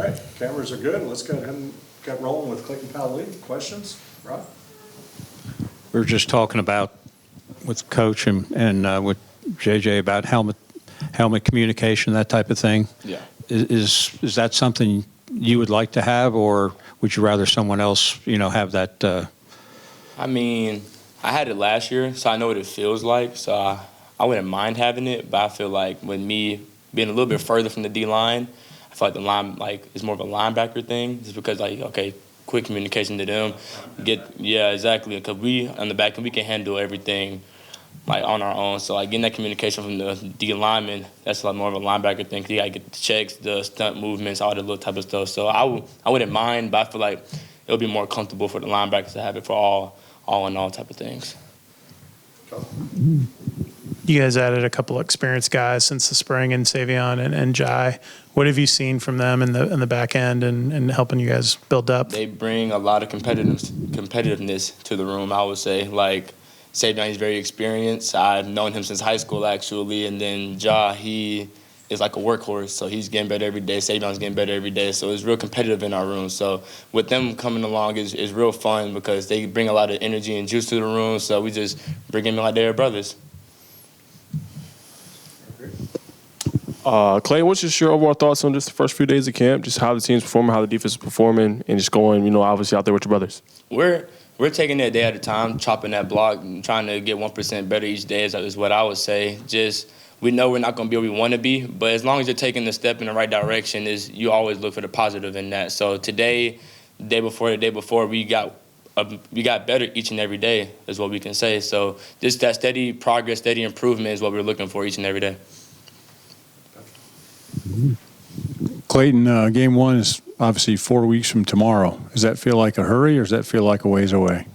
All right, cameras are good. Let's go ahead and get rolling with Clayton Powell-Lee. Questions? Rob? We were just talking about with Coach and with JJ about helmet communication, that type of thing. Yeah. Is that something you would like to have, or would you rather someone else, have that? I mean, I had it last year, so I know what it feels like. So I wouldn't mind having it, but I feel like with me being a little bit further from the D-line, I feel like the line is more of a linebacker thing, just because quick communication to them, exactly. Because we on the back end we can handle everything on our own. So getting that communication from the D lineman, that's more of a linebacker thing. 'Cause you gotta get the checks, the stunt movements, all that little type of stuff. So I wouldn't mind, but I feel like it would be more comfortable for the linebackers to have it for all in all type of things. You guys added a couple of experienced guys since the spring in Savion and Jai. What have you seen from them in the back end and helping you guys build up? They bring a lot of competitiveness to the room, I would say. Savion, he's very experienced. I've known him since high school, actually. And then Ja, he is like a workhorse, so he's getting better every day. Savion's getting better every day, so it's real competitive in our room. So with them coming along is real fun because they bring a lot of energy and juice to the room, so we just bring them like they're brothers. Clay, what's just your overall thoughts on just the first few days of camp, just how the team's performing, how the defense is performing, and just going, obviously out there with your brothers? We're taking it a day at a time, chopping that block, and trying to get 1% better each day is what I would say. Just we know we're not going to be where we want to be, but as long as you're taking the step in the right direction, you always look for the positive in that. So today, the day before, we got better each and every day is what we can say. So just that steady progress, steady improvement is what we're looking for each and every day. Clayton, game one is obviously 4 weeks from tomorrow. Does that feel like a hurry, or does that feel like a ways away?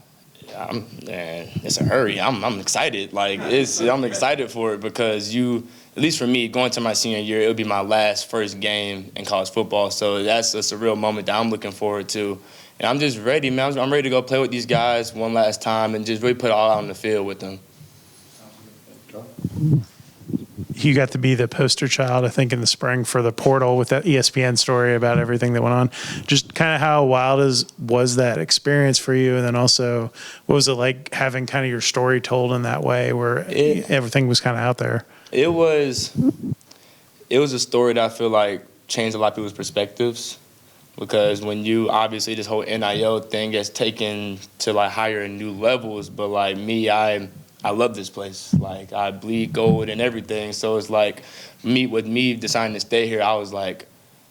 It's a hurry. I'm excited. I'm excited for it because at least for me, going to my senior year, it'll be my first game in college football. So that's a real moment that I'm looking forward to. And I'm just ready, man. I'm ready to go play with these guys one last time and just really put it all out on the field with them. You got to be the poster child, I think, in the spring for the portal with that ESPN story about everything that went on. Just kind of how wild was that experience for you? And then also, what was it like having kind of your story told in that way where everything was kind of out there? It was a story that I feel like changed a lot of people's perspectives because when you obviously this whole NIL thing gets taken to higher and new levels, but me, I love this place. I bleed gold and everything. So it's with me deciding to stay here, I was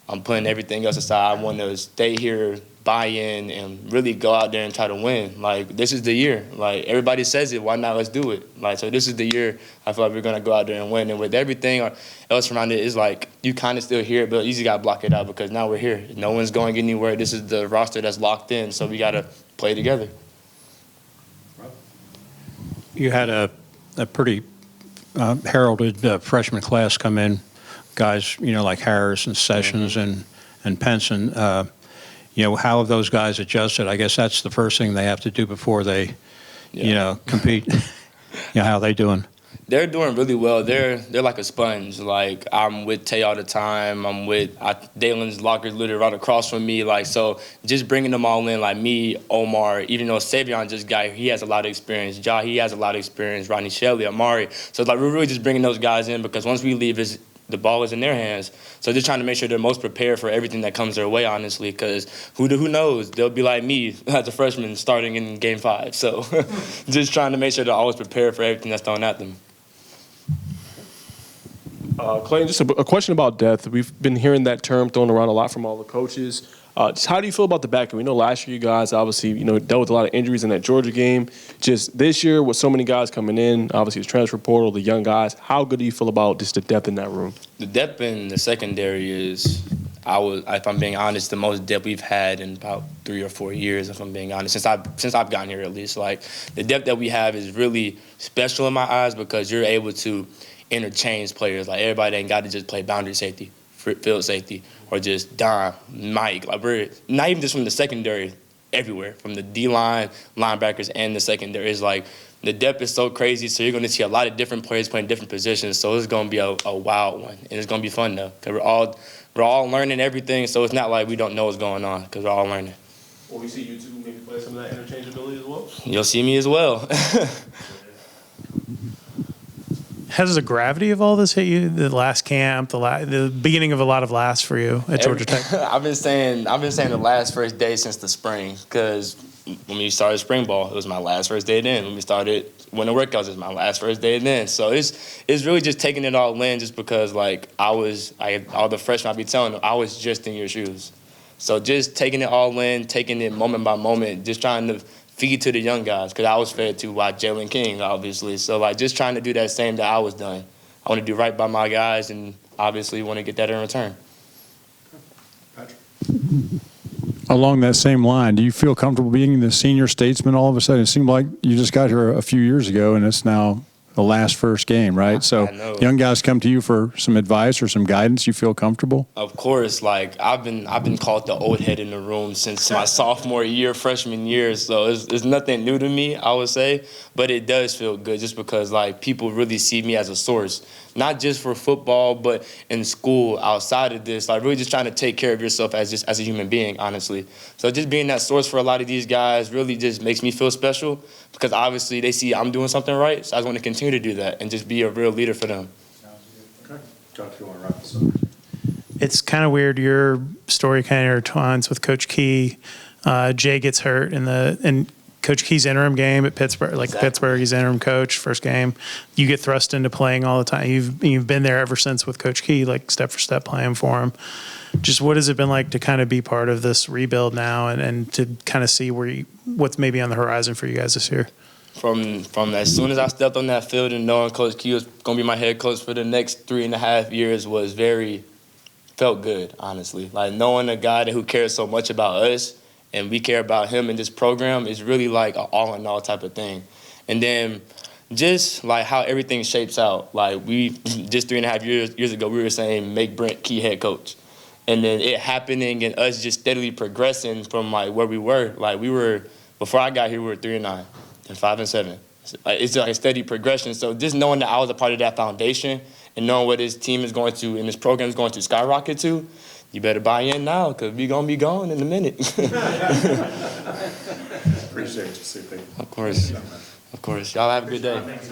I'm putting everything else aside. I want to stay here, buy in, and really go out there and try to win. This is the year. Everybody says it, why not? Let's do it. So this is the year I feel like we're going to go out there and win. And with everything else around it, it's you kind of still hear it, but you just got to block it out because now we're here. No one's going anywhere. This is the roster that's locked in, so we got to play together. You had a pretty heralded freshman class come in, guys, like Harris and Sessions and Penson. How have those guys adjusted? I guess that's the first thing they have to do before they, compete. How are they doing? They're doing really well. They're like a sponge. I'm with Tay all the time. I'm with Dalen's locker's literally right across from me. So just bringing them all in, me, Omar, even though Savion he has a lot of experience. Ja, he has a lot of experience. Rodney Shelley, Amari. So we're really just bringing those guys in because once we leave, the ball is in their hands. So just trying to make sure they're most prepared for everything that comes their way, honestly, because who knows? They'll be like me as a freshman starting in Game 5. So just trying to make sure they're always prepared for everything that's thrown at them. Clayton, just a question about depth. We've been hearing that term thrown around a lot from all the coaches. Just how do you feel about the back end? We know last year you guys obviously dealt with a lot of injuries in that Georgia game. Just this year with so many guys coming in, obviously the transfer portal, the young guys, how good do you feel about just the depth in that room? The depth in the secondary is, if I'm being honest, the most depth we've had in about 3 or 4 years, if I'm being honest, since I've gotten here at least. The depth that we have is really special in my eyes because you're able to interchange players. Everybody ain't got to just play boundary safety, field safety, or just Don, Mike. We're not even just from the secondary, everywhere, from the D-line, linebackers, and the secondary. It's the depth is so crazy, so you're going to see a lot of different players playing different positions, so it's going to be a wild one, and it's going to be fun, though, because we're all we're all learning everything, so it's not like we don't know what's going on because we're all learning. Will we see you two maybe play some of that interchangeability as well? You'll see me as well. How does the gravity of all this hit you? The last camp, the beginning of a lot of lasts for you at Georgia Tech. I've been saying the last first day since the spring, because when we started spring ball, it was my last first day then. When we started winter workouts, it was my last first day then. So it's really just taking it all in, just because like all the freshmen I be telling them, I was just in your shoes. So just taking it all in, taking it moment by moment, just trying to feed to the young guys, because I was fed to by Jalen King, obviously. So like just trying to do that same that I was done. I want to do right by my guys, and obviously want to get that in return. Patrick? Along that same line, do you feel comfortable being the senior statesman all of a sudden? It seemed like you just got here a few years ago, and it's now the last first game, right? So I know. young guys come to you for some advice or some guidance. You feel comfortable? Of course, like I've been called the old head in the room since my sophomore year, freshman year. So it's nothing new to me, I would say, but it does feel good just because like people really see me as a source, not just for football, but in school, outside of this. Like really just trying to take care of yourself as a human being, honestly. So just being that source for a lot of these guys really just makes me feel special, because obviously they see I'm doing something right. So I just want to continue to do that and just be a real leader for them. Okay. John, if you want to wrap this up. It's kind of weird. Your story kind of intertwines with Coach Key. Jay gets hurt in Coach Key's interim game at Pittsburgh. Exactly. Pittsburgh, he's interim coach, first game. You get thrust into playing all the time. You've been there ever since with Coach Key, like step for step playing for him. Just what has it been like to kind of be part of this rebuild now, and to kind of see what's maybe on the horizon for you guys this year? From as soon as I stepped on that field and knowing Coach Key was going to be my head coach for the next 3.5 years felt good, honestly. Like knowing a guy who cares so much about us and we care about him in this program is really like an all-in-all type of thing. And then just like how everything shapes out. Like we just 3.5 years ago, we were saying make Brent Key head coach. And then it happening and us just steadily progressing from like where we were. Like before I got here, we were 3-9 and 5-7. It's like a steady progression. So just knowing that I was a part of that foundation and knowing what this team is going to and this program is going to skyrocket to, you better buy in now, because we're going to be gone in a minute. Appreciate you, CP. Of course. Of course. Y'all have a good day. Thanks.